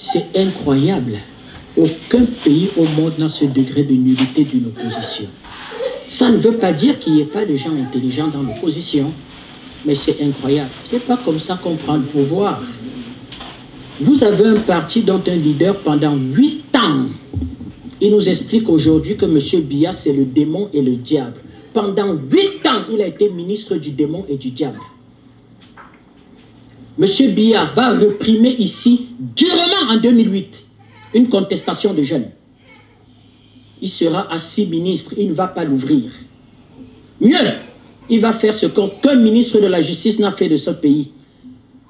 C'est incroyable. Aucun pays au monde n'a ce degré de nullité d'une opposition. Ça ne veut pas dire qu'il n'y ait pas de gens intelligents dans l'opposition, mais c'est incroyable. C'est pas comme ça qu'on prend le pouvoir. Vous avez un parti dont un leader pendant 8 ans, il nous explique aujourd'hui que M. Biya, c'est le démon et le diable. Pendant 8 ans, il a été ministre du démon et du diable. M. Biya va réprimer ici, durement en 2008, une contestation de jeunes. Il sera assis ministre, il ne va pas l'ouvrir. Mieux, il va faire ce qu'aucun ministre de la justice n'a fait de ce pays.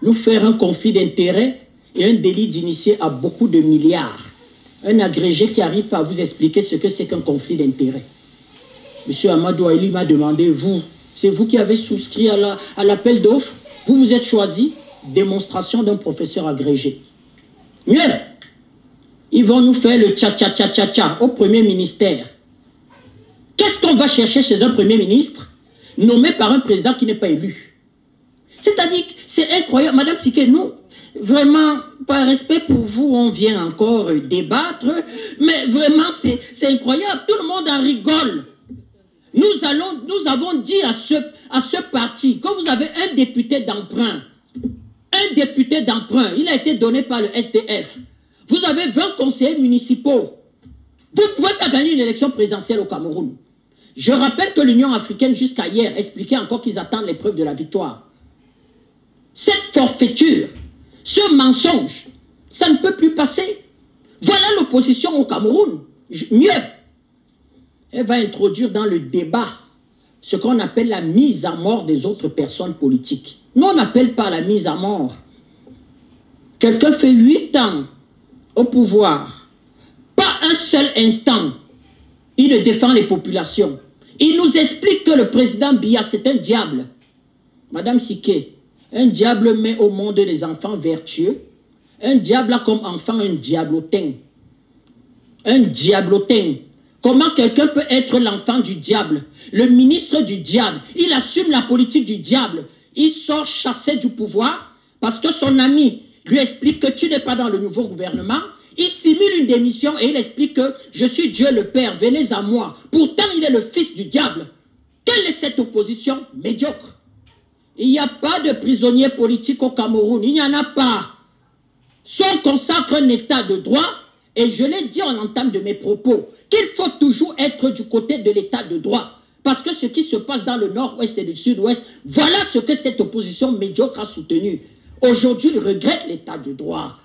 Nous faire un conflit d'intérêts et un délit d'initié à beaucoup de milliards. Un agrégé qui arrive à vous expliquer ce que c'est qu'un conflit d'intérêts. M. Amadou Aili m'a demandé, vous, c'est vous qui avez souscrit à l'appel d'offres, vous vous êtes choisi, démonstration d'un professeur agrégé. Mieux, ils vont nous faire le tcha-tcha-tcha-tcha-tcha au Premier ministère. Qu'est-ce qu'on va chercher chez un Premier ministre nommé par un président qui n'est pas élu? C'est-à-dire que c'est incroyable. Madame Siké, nous, vraiment, par respect pour vous, on vient encore débattre, mais vraiment, c'est incroyable. Tout le monde en rigole. Nous avons dit à ce parti que vous avez un député d'emprunt. Un député d'emprunt, il a été donné par le SDF. Vous avez 20 conseillers municipaux. Vous ne pouvez pas gagner une élection présidentielle au Cameroun. Je rappelle que l'Union africaine, jusqu'à hier, expliquait encore qu'ils attendent l'épreuve de la victoire. Cette forfaiture, ce mensonge, ça ne peut plus passer. Voilà l'opposition au Cameroun. Mieux, elle va introduire dans le débat ce qu'on appelle la mise à mort des autres personnes politiques. Nous, on n'appelle pas la mise à mort. Quelqu'un fait 8 ans au pouvoir. Pas un seul instant, il ne défend les populations. Il nous explique que le président Biya, c'est un diable. Madame Siké, un diable met au monde des enfants vertueux. Un diable a comme enfant un diablotin. Un diablotin. Comment quelqu'un peut être l'enfant du diable? Le ministre du diable, il assume la politique du diable. Il sort chassé du pouvoir parce que son ami lui explique que tu n'es pas dans le nouveau gouvernement. Il simule une démission et il explique que je suis Dieu le Père, venez à moi. Pourtant, il est le fils du diable. Quelle est cette opposition médiocre? Il n'y a pas de prisonniers politiques au Cameroun. Il n'y en a pas. Si on consacre un état de droit, et je l'ai dit en entame de mes propos, qu'il faut toujours être du côté de l'état de droit. Parce que ce qui se passe dans le nord-ouest et le sud-ouest, voilà ce que cette opposition médiocre a soutenu. Aujourd'hui, il regrette l'état de droit.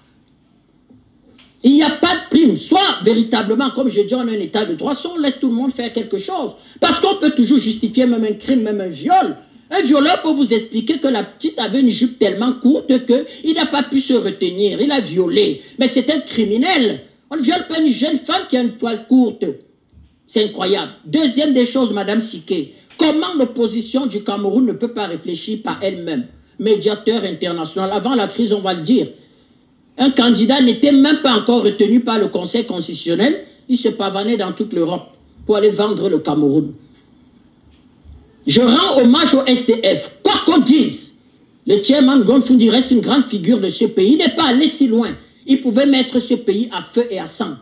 Il n'y a pas de prime. Soit véritablement, comme je dis, on a un état de droit, soit on laisse tout le monde faire quelque chose. Parce qu'on peut toujours justifier même un crime, même un viol. Un violeur peut vous expliquer que la petite avait une jupe tellement courte qu'il n'a pas pu se retenir. Il a violé. Mais c'est un criminel. On ne viole pas une jeune femme qui a une toile courte. C'est incroyable. Deuxième des choses, Madame Siké, comment l'opposition du Cameroun ne peut pas réfléchir par elle-même? Médiateur international, avant la crise, on va le dire. Un candidat n'était même pas encore retenu par le Conseil constitutionnel. Il se pavanait dans toute l'Europe pour aller vendre le Cameroun. Je rends hommage au SDF. Quoi qu'on dise, le chairman Gonfundi reste une grande figure de ce pays. Il n'est pas allé si loin. Il pouvait mettre ce pays à feu et à sang.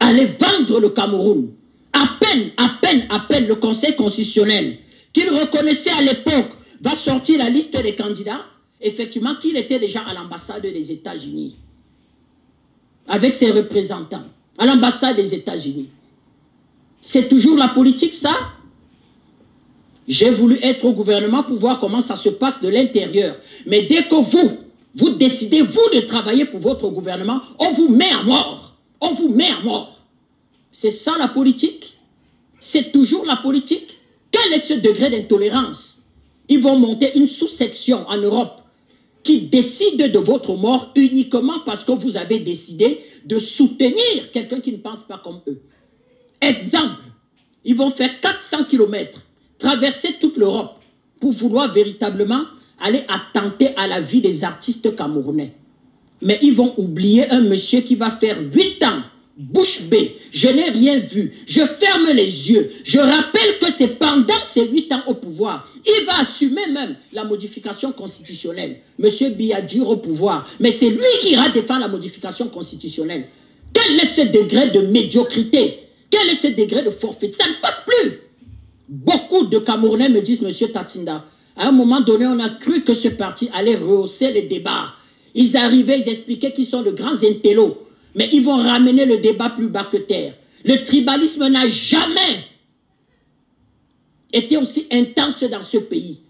Aller vendre le Cameroun. À peine le Conseil constitutionnel, qu'il reconnaissait à l'époque, va sortir la liste des candidats, effectivement, qu'il était déjà à l'ambassade des États-Unis, avec ses représentants, à l'ambassade des États-Unis. C'est toujours la politique, ça? J'ai voulu être au gouvernement pour voir comment ça se passe de l'intérieur. Mais dès que vous décidez, vous, de travailler pour votre gouvernement, on vous met à mort. On vous met à mort. C'est ça la politique? C'est toujours la politique? Quel est ce degré d'intolérance? Ils vont monter une sous-section en Europe qui décide de votre mort uniquement parce que vous avez décidé de soutenir quelqu'un qui ne pense pas comme eux. Exemple, ils vont faire 400 km, traverser toute l'Europe pour vouloir véritablement aller attenter à la vie des artistes camerounais. Mais ils vont oublier un monsieur qui va faire 8 ans bouche bée, je n'ai rien vu, je ferme les yeux. Je rappelle que c'est pendant ses 8 ans au pouvoir, il va assumer même la modification constitutionnelle. Monsieur Biya dure au pouvoir, mais c'est lui qui ira défendre la modification constitutionnelle. Quel est ce degré de médiocrité? Quel est ce degré de forfait? Ça ne passe plus. Beaucoup de Camerounais me disent, monsieur Tatinda, à un moment donné, on a cru que ce parti allait rehausser les débats. Ils arrivaient, ils expliquaient qu'ils sont de grands intellos, mais ils vont ramener le débat plus bas que terre. Le tribalisme n'a jamais été aussi intense dans ce pays.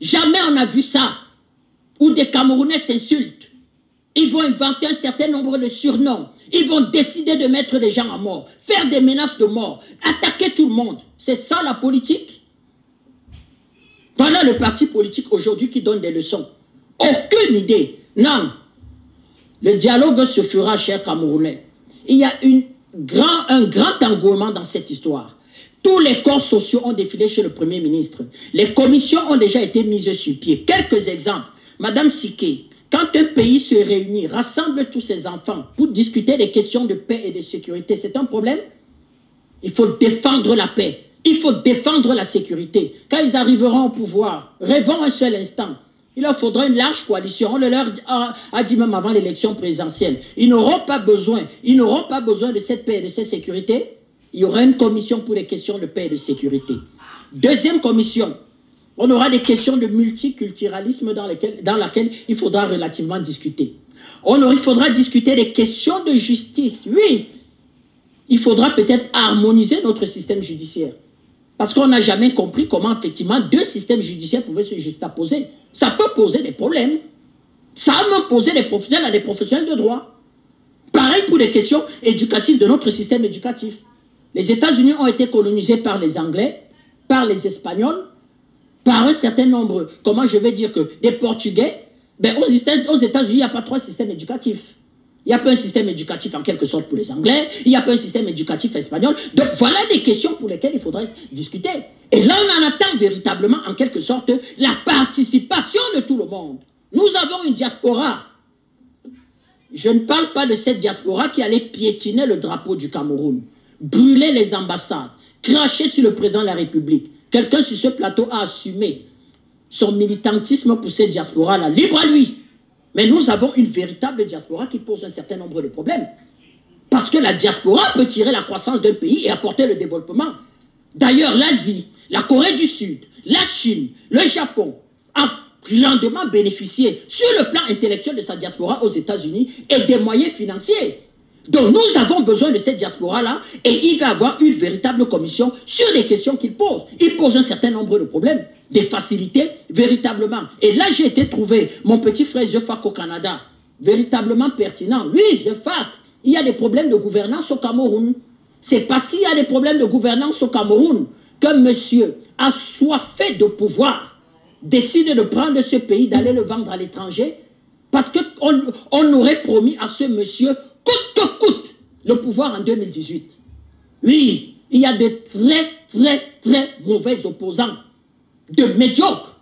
Jamais on a vu ça, où des Camerounais s'insultent. Ils vont inventer un certain nombre de surnoms. Ils vont décider de mettre des gens à mort, faire des menaces de mort, attaquer tout le monde. C'est ça la politique? Voilà le parti politique aujourd'hui qui donne des leçons. Aucune idée. Non. Le dialogue se fera, chers Camerounais. Il y a un grand engouement dans cette histoire. Tous les corps sociaux ont défilé chez le Premier ministre. Les commissions ont déjà été mises sur pied. Quelques exemples. Madame Siké, quand un pays se réunit, rassemble tous ses enfants pour discuter des questions de paix et de sécurité, c'est un problème? Il faut défendre la paix. Il faut défendre la sécurité. Quand ils arriveront au pouvoir, rêvons un seul instant. Il leur faudra une large coalition. On le leur a dit même avant l'élection présidentielle. Ils n'auront pas besoin de cette paix et de cette sécurité. Il y aura une commission pour les questions de paix et de sécurité. Deuxième commission, on aura des questions de multiculturalisme dans laquelle il faudra relativement discuter. Il faudra discuter des questions de justice. Oui, il faudra peut-être harmoniser notre système judiciaire. Parce qu'on n'a jamais compris comment, effectivement, 2 systèmes judiciaires pouvaient se juxtaposer. Ça peut poser des problèmes. Ça a même posé des professionnels à des professionnels de droit. Pareil pour les questions éducatives de notre système éducatif. Les États-Unis ont été colonisés par les Anglais, par les Espagnols, par un certain nombre, comment je vais dire que, des Portugais. Ben, aux États-Unis, il n'y a pas 3 systèmes éducatifs. Il n'y a pas un système éducatif en quelque sorte pour les Anglais, il n'y a pas un système éducatif espagnol. Donc voilà des questions pour lesquelles il faudrait discuter. Et là, on en attend véritablement en quelque sorte la participation de tout le monde. Nous avons une diaspora. Je ne parle pas de cette diaspora qui allait piétiner le drapeau du Cameroun, brûler les ambassades, cracher sur le président de la République. Quelqu'un sur ce plateau a assumé son militantisme pour cette diaspora-là. Libre à lui. Mais nous avons une véritable diaspora qui pose un certain nombre de problèmes. Parce que la diaspora peut tirer la croissance d'un pays et apporter le développement. D'ailleurs, l'Asie, la Corée du Sud, la Chine, le Japon ont grandement bénéficié sur le plan intellectuel de sa diaspora aux États-Unis et des moyens financiers. Donc nous avons besoin de cette diaspora-là et il va y avoir une véritable commission sur les questions qu'il pose. Il pose un certain nombre de problèmes, des facilités, véritablement. Et là, j'ai été trouver mon petit frère Zefak au Canada, véritablement pertinent. Oui, Zefak, il y a des problèmes de gouvernance au Cameroun. C'est parce qu'il y a des problèmes de gouvernance au Cameroun que monsieur assoiffé de pouvoir décide de prendre ce pays, d'aller le vendre à l'étranger, parce qu'on aurait promis à ce monsieur coûte que coûte le pouvoir en 2018. Oui, il y a de très mauvais opposants, de médiocres,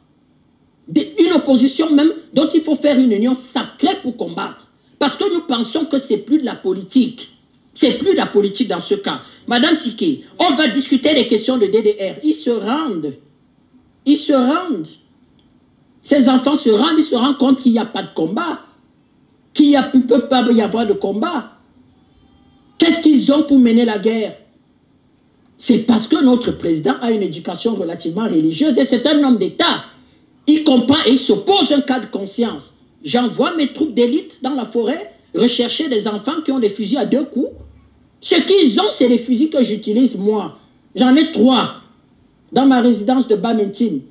une opposition même dont il faut faire une union sacrée pour combattre. Parce que nous pensons que c'est plus de la politique. C'est plus de la politique dans ce cas. Madame Siké, on va discuter des questions de DDR. Ils se rendent. Ils se rendent. Ces enfants se rendent, ils se rendent compte qu'il n'y a pas de combat. Qu'il ne peut pas y avoir de combat. Qu'est-ce qu'ils ont pour mener la guerre? C'est parce que notre président a une éducation relativement religieuse et c'est un homme d'État. Il comprend et il s'oppose à un cas de conscience. J'envoie mes troupes d'élite dans la forêt rechercher des enfants qui ont des fusils à 2 coups. Ce qu'ils ont, c'est les fusils que j'utilise moi. J'en ai 3 dans ma résidence de Bamentine.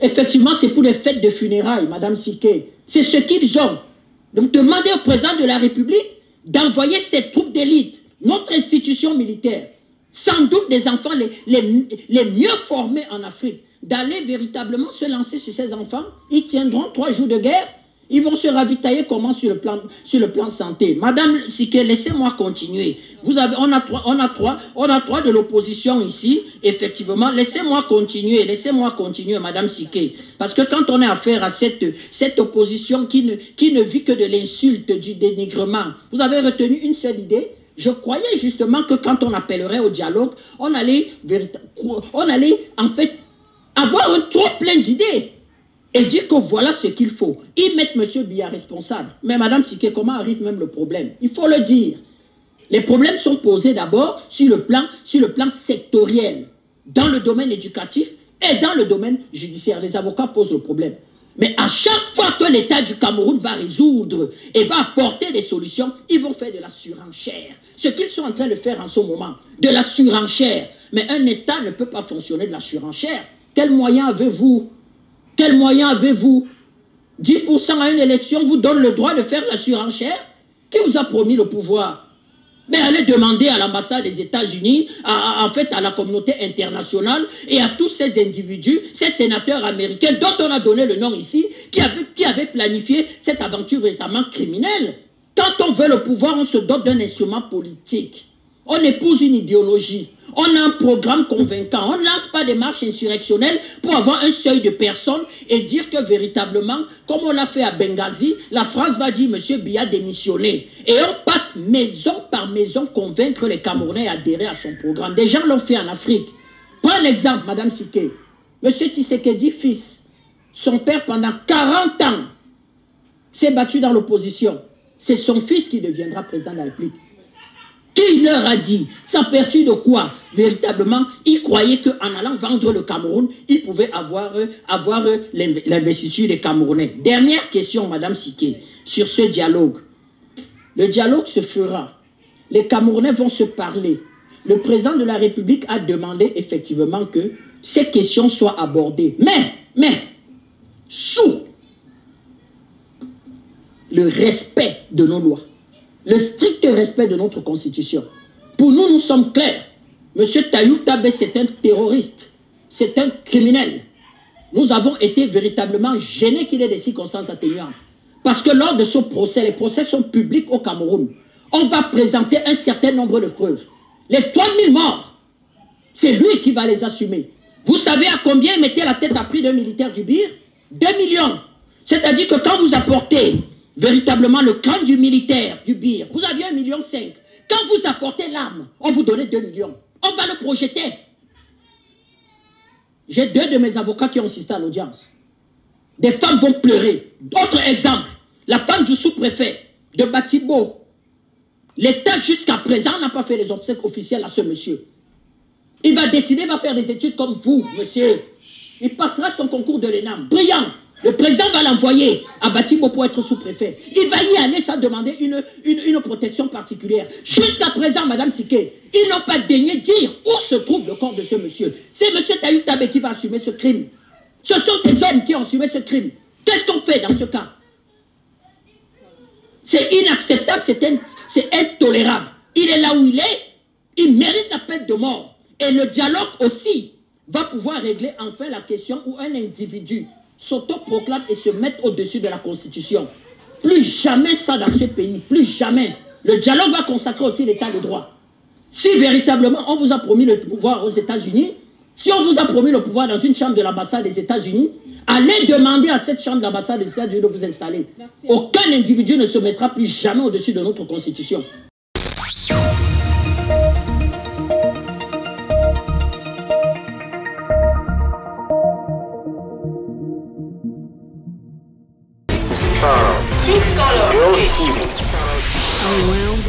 Effectivement, c'est pour les fêtes de funérailles, Madame Siké. C'est ce qu'ils ont. Donc, demandez au président de la République d'envoyer ses troupes d'élite, notre institution militaire, sans doute des enfants les mieux formés en Afrique, d'aller véritablement se lancer sur ces enfants. Ils tiendront 3 jours de guerre. Ils vont se ravitailler comment sur le plan santé. Madame Siké, laissez-moi continuer. On a trois de l'opposition ici, effectivement. Laissez-moi continuer, Madame Siké. Parce que quand on a affaire à cette opposition qui ne vit que de l'insulte, du dénigrement, vous avez retenu une seule idée, Je croyais justement que quand on appellerait au dialogue, on allait en fait avoir un trop plein d'idées et dire que voilà ce qu'il faut. Ils mettent M. Biya responsable. Mais Mme Siké, comment arrive même le problème? Il faut le dire. Les problèmes sont posés d'abord sur le plan sectoriel, dans le domaine éducatif et dans le domaine judiciaire. Les avocats posent le problème. Mais à chaque fois que l'État du Cameroun va résoudre et va apporter des solutions, ils vont faire de la surenchère. Ce qu'ils sont en train de faire en ce moment, de la surenchère. Mais un État ne peut pas fonctionner de la surenchère. Quels moyens avez-vous? Quels moyens avez-vous? 10% à une élection vous donne le droit de faire la surenchère? Qui vous a promis le pouvoir? Mais allez demander à l'ambassade des États-Unis, en fait à la communauté internationale et à tous ces individus, ces sénateurs américains dont on a donné le nom ici, qui avaient planifié cette aventure véritablement criminelle. Quand on veut le pouvoir, on se dote d'un instrument politique. On épouse une idéologie. On a un programme convaincant. On ne lance pas des marches insurrectionnelles pour avoir un seuil de personnes et dire que véritablement, comme on l'a fait à Benghazi, la France va dire M. Biya démissionner. Et on passe maison par maison convaincre les Camerounais à adhérer à son programme. Des gens l'ont fait en Afrique. Prends un exemple, Mme Siké. M. Tshisekedi, fils, son père pendant 40 ans s'est battu dans l'opposition. C'est son fils qui deviendra président de la République. Qui leur a dit? Ça perturbe de quoi? Véritablement, ils croyaient qu'en allant vendre le Cameroun, ils pouvaient avoir l'investiture des Camerounais. Dernière question, Mme Siké, sur ce dialogue. Le dialogue se fera. Les Camerounais vont se parler. Le président de la République a demandé effectivement que ces questions soient abordées. Mais, sous le respect de nos lois. Le strict respect de notre constitution. Pour nous, nous sommes clairs. M. Tayoub Tabé, c'est un terroriste. C'est un criminel. Nous avons été véritablement gênés qu'il ait des circonstances atténuantes. Parce que lors de ce procès, les procès sont publics au Cameroun. On va présenter un certain nombre de preuves. Les 3000 morts, c'est lui qui va les assumer. Vous savez à combien il mettait la tête à prix d'un militaire du BIR? 2 millions. C'est-à-dire que quand vous apportez véritablement le crâne du militaire du BIR, vous aviez 1,5 million. Quand vous apportez l'arme, on vous donnait 2 millions. On va le projeter. J'ai 2 de mes avocats qui ont assisté à l'audience. Des femmes vont pleurer. Autre exemple, la femme du sous-préfet de Batibo. L'État jusqu'à présent n'a pas fait les obsèques officielles à ce monsieur. Il va décider, il va faire des études comme vous, monsieur. Il passera son concours de l'ENAM. Brillant. Le président va l'envoyer à Batibo pour être sous-préfet. Il va y aller sans demander une protection particulière. Jusqu'à présent, Mme Siké, ils n'ont pas daigné dire où se trouve le corps de ce monsieur. C'est M. Tayoub Tabé qui va assumer ce crime. Ce sont ces hommes qui ont assumé ce crime. Qu'est-ce qu'on fait dans ce cas? C'est inacceptable, c'est intolérable. Il est là où il est, il mérite la peine de mort. Et le dialogue aussi va pouvoir régler enfin la question où un individu s'autoproclame et se met au-dessus de la Constitution. Plus jamais ça dans ce pays, plus jamais. Le dialogue va consacrer aussi l'état de droit. Si véritablement on vous a promis le pouvoir aux États-Unis, si on vous a promis le pouvoir dans une chambre de l'ambassade des États-Unis, allez demander à cette chambre d'ambassade des États-Unis de vous installer. Merci. Aucun individu ne se mettra plus jamais au-dessus de notre Constitution. Around